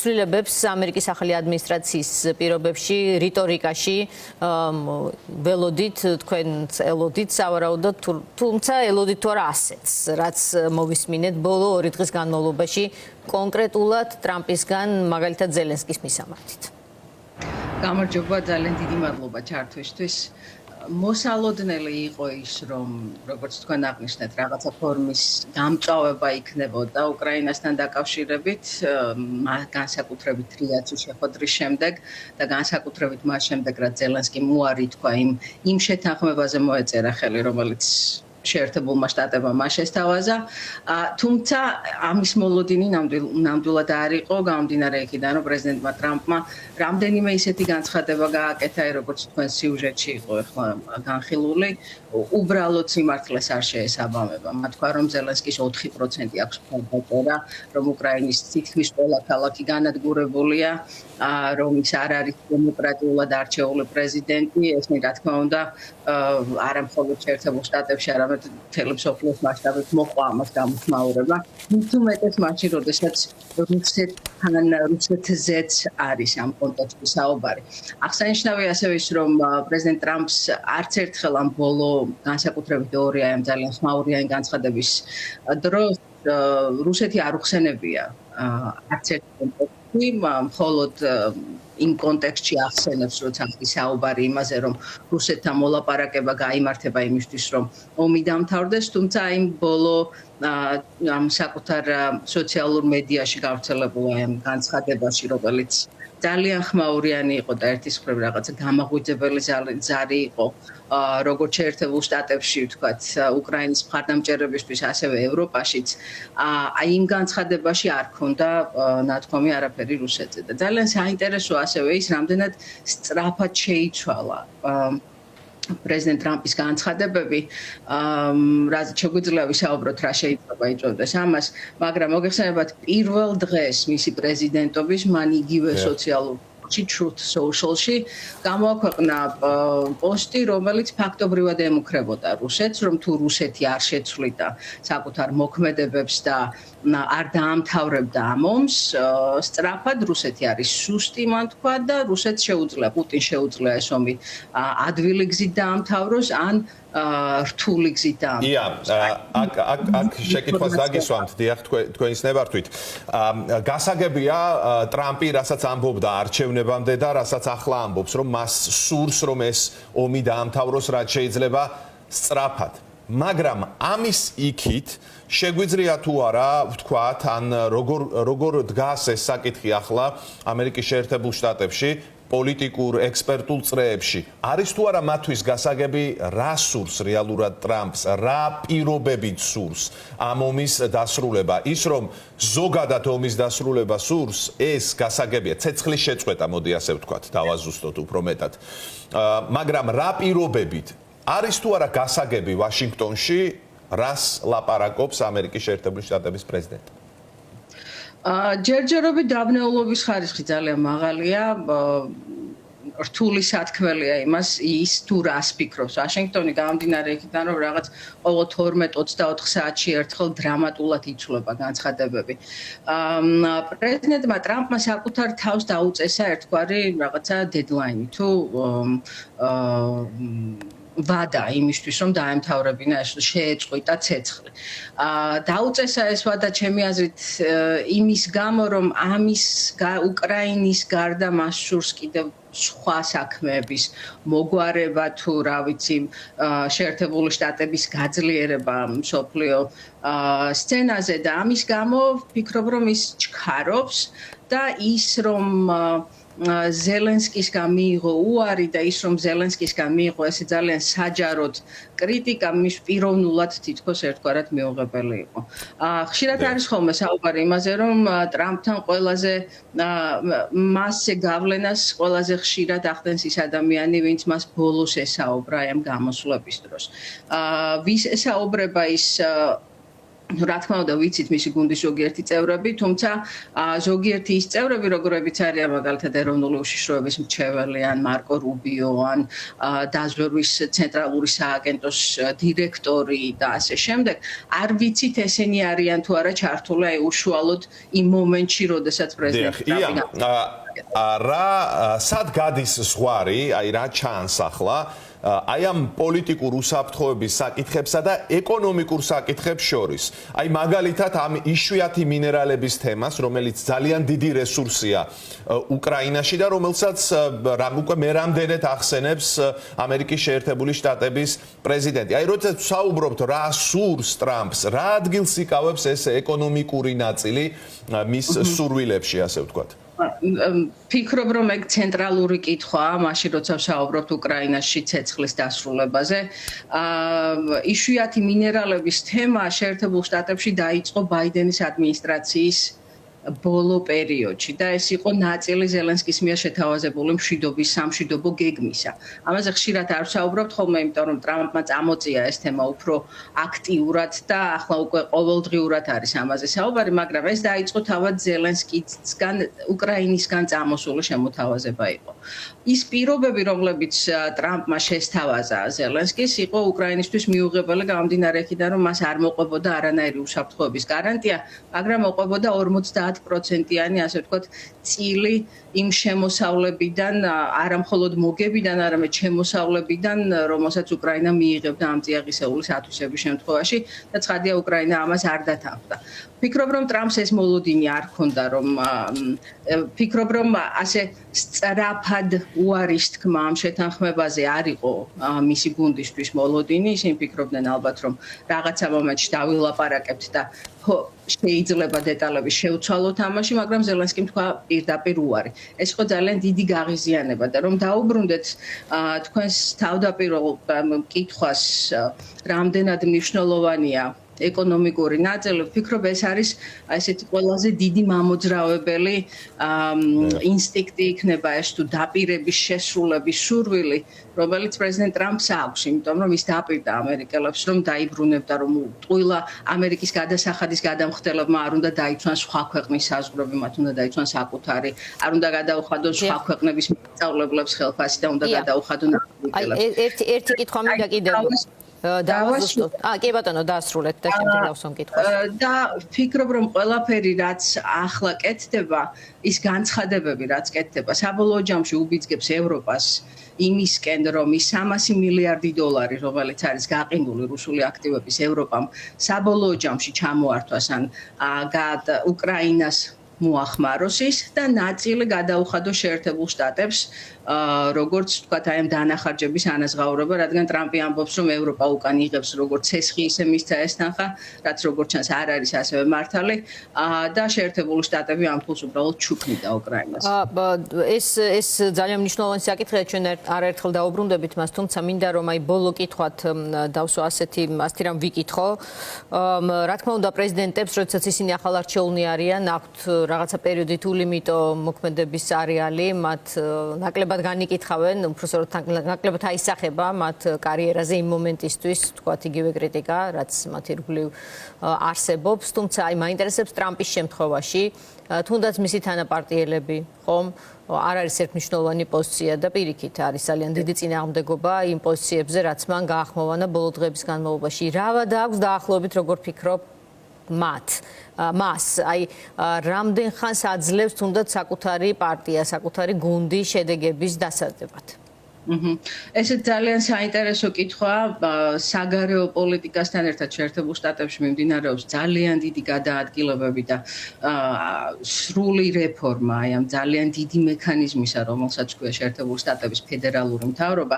ცვლილებებს ამერიკის ახალი ადმინისტრაციის პირობებში, რიტორიკაში ველოდით, თქვენ ელოდით სავარაუდოდ, თუმცა ელოდით თუ არა ასეთს, რაც მოვისმინეთ ბოლო 2 დღის განმავლობაში კონკრეტულად ტრამპისგან, მაგალითად ზელენსკის მისამართით. გამარჯობა, ძალიან დიდი მადლობა ჩართვისთვის. მოსალოდნელი იყო ის, რომ როგორც თქვენ აღნიშნეთ, რაღაცა ფორმის გამწვავება იქნებოდა უკრაინასთან დაკავშირებით, განსაკუთრებით რიაცის შეხვედრის შემდეგ და განსაკუთრებით მას შემდეგ, რაც ზელენსკიმ უარი თქვა იმ შეთანხმებაზე მოეწერა ხელი, რომელიც შეერთებულმა შტატებმა მას შესთავაზა, თუმცა ამის მოლოდინი ნამდვილად არ იყო, გამომდინარე იქიდან, რომ პრეზიდენტმა ტრამპმა რამდენიმე ისეთი განცხადება გააკეთა, როგორც თქვენ სიუჟეტში იყო ახლა განხილული, უბრალოდ სიმართლეს არ შეესაბამება. მათ თქვა, რომ ზელენსკის 4% აქვს ფერმატერა, რომ უკრაინის თითქმის ყველა ქალაქი განადგურებულია, რომ ის არ არის დემოკრატიულად არჩეული პრეზიდენტი, ეს რა თქმა უნდა არა მხოლოდ შეერთებულ შტატებში, არამედ მთელი მსოფლიოს მასშტაბით მოყვა ამას გამოსმაურება. მით უმეტეს მაშინ, როდესაც რუსეთზეც არის ამ კონტექსტში საუბარი. აღსანიშნავია ასევე ის, რომ პრეზიდენტ ტრამპს არც ერთხელ ამ ბოლო განსაკუთრებით 2 ამ ძალიან ხმაურიანი განცხადების დროს რუსეთი არ უხსენებია არც ერთ კონტექსტში, მხოლოდ იმ კონტექსტში ახსენებს, როცა საუბარი იმაზე, რომ რუსეთთან მოლაპარაკება გაიმართება იმისთვის, რომ ომი დამთავრდეს, თუმცა იმ ბოლო ამ საკუთარ სოციალურ მედიაში გავრცელებულ ამ განცხადებაში, რომელიც ძალიან ხმაურიანი იყო და ერთის მხრივ რაღაცა გამაღვიძებელი ზარი იყო, როგორც შეერთებულ შტატებში, ვთქვათ, უკრაინის მხარდამჭერებისთვის, ასევე ევროპაშიც, იმ განცხადებაში არ ქონდა ნათქვამი არაფერი რუსეთზე. და ძალიან საინტერესოა ასევე ის, რამდენად სწრაფად შეიცვალა პრეზიდენტ ტრამპის განცხადებები, რაც შეგვიძლია ვისაუბროთ, რა შეიძლება იწვევდეს ამას, მაგრამ მოგეხსენებათ, პირველ დღეს მისი პრეზიდენტობის მან იგივე სოციალურ Truth Social-ში გამოაქვეყნა პოსტი, რომელიც ფაქტობრივად ემუქრებოდა რუსეთს, რომ თუ რუსეთი არ შეცვლიდა საკუთარ მოქმედებებს და არ დაამთავრებდა ამ ომს, სწრაფად რუსეთი არის სუსტი, მან თქვა და რუსეთს შეუძლია, პუტინს შეუძლია ეს ომი ადვილი გზით დაამთავროს, ან რთული გზით დაამთავროს. აქ შეკითხვას დაგისვამთ, დიახ, თქვენის ნებართვით. გასაგებია ტრამპი, რასაც ამბობდა არჩევნებამდე და რასაც ახლა ამბობს, რომ მას სურს, რომ ეს ომი დაამთავროს, რაც შეიძლება სწრაფად. მაგრამ ამის იქით შეგვიძლია თუ არა ვთქვათ, ან როგორ დგას ეს საკითხი ახლა ამერიკის შეერთებულ შტატებში, პოლიტიკურ ექსპერტულ წრეებში. არის თუ არა მათთვის გასაგები, რა სურს რეალურად ტრამპს, რა პირობებით სურს ამ ომის დასრულება? ის რომ ზოგადად ომის დასრულება სურს, ეს გასაგებია, ცეცხლის შეწყვეტა, მოდი ასე ვთქვათ, დავაზუსტოთ უფრო მეტად. მაგრამ რა პირობებით არის თუ არა გასაგები ვაშინგტონში, რას ლაპარაკობს ამერიკის შეერთებული შტატების პრეზიდენტი? ჯერჯერობით დაბნეულობის ხარისხი ძალიან მაღალია. რთული სათქმელია ის თუ რას ფიქრობს ვაშინგტონი, გამომდინარე იქიდან, რომ რაღაც ყოველ 12-24 საათში ერთხელ დრამატულად იცვლება განცხადებები. პრეზიდენტმა ტრამპმა საკუთარ თავს დაუწესა ერთგვარი რაღაცა დედლაინი თუ ვადა იმისთვის, რომ დაემთავრებინა ეს შეეწყვიტა ცეცხლი. დაუწესა ეს ვადა ჩემი აზრით იმის გამო, რომ ამის უკრაინის გარდა მას სურს კიდევ სხვა საქმეების მოგვარება თუ რა ვიცი შეერთებული შტატების გაძლიერება მსოფლიო სცენაზე და ამის გამო ვფიქრობ, რომ ის ჩქარობს და ის რომ ზელენსკისგან მიიღო უარი და ის რომ ზელენსკისგან მიიღო ესე ძალიან საჯაროდ კრიტიკა მის პიროვნულად თითქოს ერთგვარად მიუღებელი იყო. ხშირად არის ხოლმე საუბარი იმაზე, რომ ტრამპთან ყველაზე მასზე გავლენას ყველაზე ხშირად ახდენს ის ადამიანი, ვინც მას ბოლოს ესაუბრა ამ გამოსვლების დროს. ვის ესაუბრება ის რა თქმა უნდა ვიცით მისი გუნდის ზოგიერთი წევრები, თუმცა ზოგიერთი ის წევრები, როგორებიც არიან მაგალითად ეროვნული უშიშროების მრჩეველი ან მარკო რუბიო ან დაზვერვის ცენტრალური სააგენტოს დირექტორი და ასე შემდეგ, არ ვიცით ესენი არიან თუ არა ჩართული აი უშუალოდ იმ მომენტში, როდესაც პრეზიდენტი რა სად გადის ზღვარი, აი რა ჩანს ახლა აი ამ პოლიტიკურ უსაფრთხოების საკითხებსა და ეკონომიკურ საკითხებს შორის. აი მაგალითად ამ იშვიათი მინერალების თემას, რომელიც ძალიან დიდი რესურსია უკრაინაში და რომელსაც უკვე მერამდენეთ ახსენებს ამერიკის შეერთებული შტატების პრეზიდენტი. აი როცა საუბრობთ რა სურს ტრამპს, რა ადგილს იკავებს ეს ეკონომიკური ნაწილი მის სურვილებში, ასე ვთქვათ. ფიქრობ რომ ეგ ცენტრალური კითხვაა, მაშინ როცა ვსაუბრობთ უკრაინაში ცეცხლის დასრულებაზე. იშვიათი მინერალების თემა შეერთებულ შტატებში დაიწყო ბაიდენის ადმინისტრაციის ბოლო პერიოდში და ეს იყო ნაწილი ზელენსკის მიერ შეთავაზებული სამშვიდობო გეგმისა. ამაზე ხშირად არ ვსაუბრობთ ხოლმე, იმიტომ რომ ტრამპმა წამოწია ეს თემა უფრო აქტიურად და ახლა უკვე ყოველდღიურად არის ამაზე საუბარი, მაგრამ ეს დაიწყო თავად ზელენსკისგან, უკრაინისგან წამოსული შემოთავაზება იყო. ის პირობები, რომლებიც ტრამპმა შესთავაზა ზელენსკის, იყო უკრაინისთვის მიუღებელი გამომდინარე იქიდან, რომ მას არ მოყვებოდა არანაირი უსაფრთხოების გარანტია, მაგრამ მოყვებოდა 50%-იანი, ასე ვთქვათ, წილი იმ შემოსავლებიდან, არა მხოლოდ მოგებიდან, არამედ შემოსავლებიდან, რომელსაც უკრაინა მიიღებდა ამ წიაღისეულის ათვისების შემთხვევაში და ცხადია უკრაინა ამას არ დათანხმდა. ფიქრობ რომ ტრამპს ეს მოლოდინი არ ქონდა, რომ ფიქრობ რომ ასე სწრაფად უარის თქმა ამ შეთანხმებაზე არ იყო მისი გუნდისთვის მოლოდინი, ისინი ფიქრობდნენ ალბათ რომ რაღაცა მომენტში დავილაპარაკებთ და შეიძლება დეტალები შევცვალოთ ამაში, მაგრამ ზელენსკიმ თქვა პირდაპირ უარი. ეს იყო ძალიან დიდი გაღიზიანება და რომ დაუბრუნდეთ თქვენს თავდაპირველ კითხვას, რამდენად მნიშვნელოვანია ეკონომიკური ნაწილი, ვფიქრობ ეს არის ესეთი ყველაზე დიდი მამოძრავებელი ინსტინქტი იქნება ეს თუ დაპირების შესრულების სურვილი, რომელიც პრეზიდენტ ტრამპს აქვს, იმიტომ რომ ის დაპირდა ამერიკელებს, რომ დაიბრუნებდა, რომ ტყუილა ამერიკის გადასახადის გადამხდელებმა არ უნდა დაიცვან სხვა ქვეყნის საზღვრები, მათ უნდა დაიცვან საკუთარი, არ უნდა გადაუხადონ სხვა ქვეყნების სწავლებლებს ხელფასი და უნდა გადაუხადონ ამერიკელებს. ერთი კითხვა მინდა კიდევ დავასრულოთ. კი ბატონო, დაასრულეთ და შემდეგ დავსვამ კითხვას. და ვფიქრობ რომ ყველაფერი რაც ახლა კეთდება, ის განცხადებები რაც კეთდება, საბოლოო ჯამში უბიძგებს ევროპას იმისკენ, რომ ის 300 მილიარდი დოლარი, რომელიც არის გაყინული რუსული აქტივების ევროპამ, საბოლოო ჯამში ჩამოართვას ან უკრაინას მოახმაროს ის და ნაწილი გადაუხადოს შეერთებულ შტატებს, როგორც ვთქვათ, აი ამ დანახარჯების ანაზღაურება, რადგან ტრამპი ამბობს, რომ ევროპა უკან იღებს როგორც ცესხი, ისე მისცა ეს თანხა, რაც როგორც ჩანს არ არის ასევე მართალი და შეერთებული შტატები ამ ფულს უბრალოდ ჩუქნიდა უკრაინას. ეს ძალიან მნიშვნელოვანი საკითხია, ჩვენ არაერთხელ დაუბრუნდებით მას, თუმცა მინდა რომ აი ბოლო კითხვად დავსვა ასეთი რამ ვიკითხო. რა თქმა უნდა, პრეზიდენტებს, როდესაც ისინი ახალ არჩეულნი არიან, აქვთ რაღაცა პერიოდი თუ ლიმიტო მოქმედების არეალი, მათ ნაკლებად განიკითხავენ, უბრალოდ ნაკლებად აისახება მათ კარიერაზე იმ მომენტისთვის, თქვათ იგივე კრიტიკა, რაც მათ ირგვლივ არსებობს, თუმცა აი მაინტერესებს ტრამპის შემთხვევაში, თუნდაც მისი თანაპარტიელები, ხომ, არ არის ერთმნიშვნელოვანი პოზიცია და პირიქით არის ძალიან დიდი წინააღმდეგობა იმ პოზიციებზე, რაც მან გაახმოვანა ბოლო დღეების განმავლობაში. რავად აქვს დაახლოებით, როგორ ფიქრობ, მას, აი რამდენ ხანს აძლევს თუნდაც საკუთარი პარტია, საკუთარი გუნდი შედეგების დასადებად? ესე ძალიან საინტერესო კითხვაა. საგარეო პოლიტიკასთან ერთად შეერთებულ შტატებში მიმდინარეობს ძალიან დიდი გადაადგილებები და სრული რეფორმა, აი ამ ძალიან დიდი მექანიზმისა, რომელსაც ქვია შეერთებულ შტატების ფედერალური მთავრობა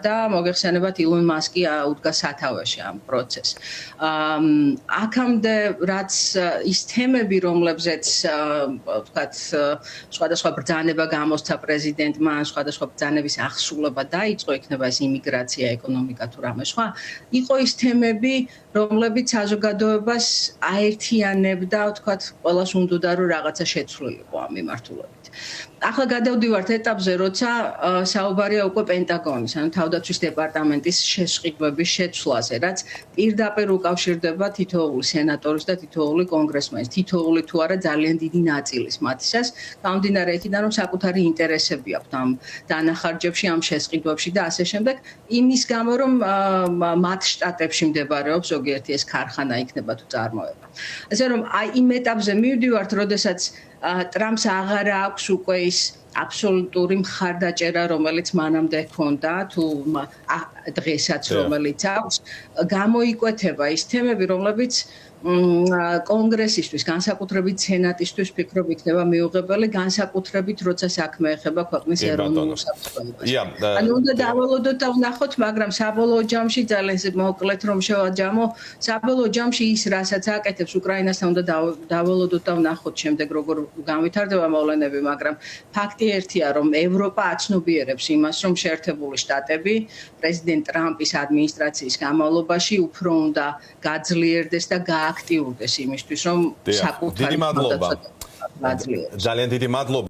და მოგეხსენებათ ილონ მასკი უდგა სათავეში ამ პროცესს. აქამდე რაც ის თემები, რომლებზეც ვთქვათ, სხვადასხვა ბრძანება გამოსცა პრეზიდენტმა, სხვადასხვა ბრძანების ახსულება დაიწყო, იქნება ეს იმიგრაცია, ეკონომიკა თუ რამე სხვა, იყო ის თემები, რომლებიც საზოგადოებას აერთიანებდა, ვთქვათ, ყველას უნდოდა რომ რაღაცა შეცვლილიყო ამ მიმართულებით. ახლა გადავდივართ ეტაპზე, როცა საუბარია უკვე პენტაგონის, ანუ თავდაცვის დეპარტამენტის შესყიდვების შეცვლაზე, რაც პირდაპირ უკავშირდება თითოეული სენატორის და თითოეული კონგრესმენის, თითოეული თუ არა ძალიან დიდი ნაწილის მათისას, გამომდინარე იქიდან, რომ საკუთარი ინტერესები აქვთ ამ დანახარჯებში, ამ შესყიდვებში და ასე შემდეგ, იმის გამო, რომ მათ შტატებში მდებარეობს ზოგიერთი ეს ქარხანა იქნება თუ წარმოება. ასე რომ აი იმ ეტაპზე მივდივართ, როდესაც ტრამპს აღარ აქვს უკვე ის აბსოლუტური მხარდაჭერა, რომელიც მანამდე ჰქონდა, თუ დღესაც რომელიც აქვს, გამოიკვეთება ის თემები, რომლებიც კონგრესისთვის, განსაკუთრებით სენატისთვის ფიქრობ იქნება მიუღებელი, განსაკუთრებით როცა საქმე ეხება ქვეყნის ეროვნულ საფრთხეობას. ანუ უნდა დავალოდოთ და ვნახოთ, მაგრამ საბოლოო ჯამში ძალიან მოკლედ რომ შევაჯამო, საბოლოო ჯამში ის რასაც აკეთებს უკრაინასთან უნდა დავალოდოთ და ვნახოთ შემდეგ როგორ განვითარდება მოვლენები, მაგრამ ფაქტი ერთია, რომ ევროპა აცნობიერებს იმას, რომ შეერთებული შტატები პრეზიდენტ ტრამპის ადმინისტრაციის განმავლობაში უფრო უნდა გაძლიერდეს და აქტიურდეს იმისთვის, რომ საკუთარი ძალიან დიდი მადლობა.